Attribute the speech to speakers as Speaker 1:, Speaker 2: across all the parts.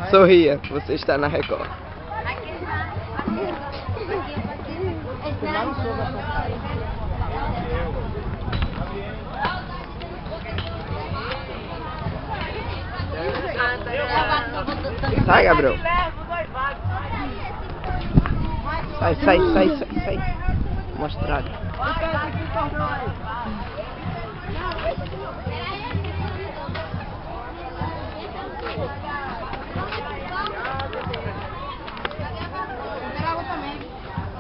Speaker 1: Sorria, você está na Record. Sai, Gabriel. Sai. Mostrado.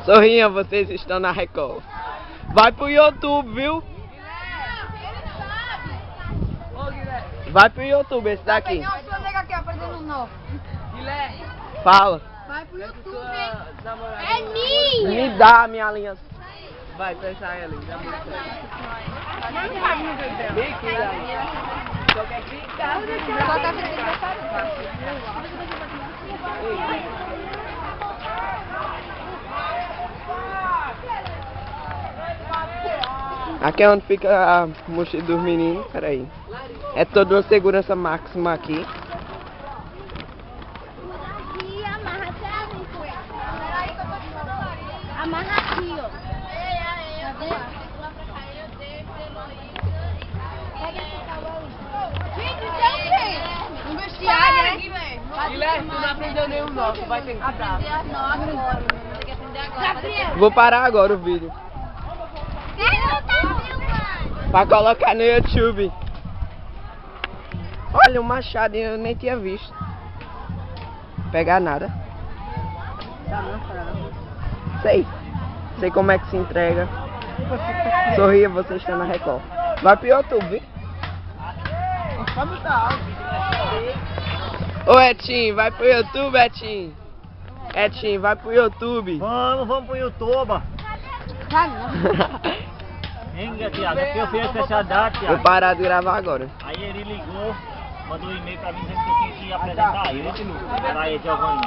Speaker 1: Sorrinha, vocês estão na Record. Vai pro YouTube, viu? Vai pro YouTube esse daqui. Fala.
Speaker 2: Vai pro YouTube. É minha.
Speaker 1: Me dá a minha aliança.
Speaker 3: Vai, fecha ela.
Speaker 2: Mas não sabe no jeito dela.
Speaker 3: Qualquer clica.
Speaker 1: Aqui é onde fica a mochila dos meninos. Peraí. É toda uma segurança máxima aqui.
Speaker 2: Amarra aqui, ó. Um vestiário, né?
Speaker 3: Guilherme, tu não aprendeu nenhum nosso, vai ter que dar.
Speaker 1: Vou parar agora o vídeo. Pra colocar no YouTube. Olha, o machado eu nem tinha visto. Pegar nada. Sei como é que se entrega. Sorria, você está na Record. Vai pro YouTube. Ô Etinho, vai pro YouTube, Etinho. Etinho, vai pro YouTube.
Speaker 4: Vamos pro YouTube. Venga, Thiago, aqui eu fiz essa data,
Speaker 1: Vou
Speaker 4: Thiago.
Speaker 1: parar de gravar agora.
Speaker 4: Aí ele ligou, mandou um e-mail pra mim dizendo que eu tinha que apresentar ele. Era aí, Giovanni.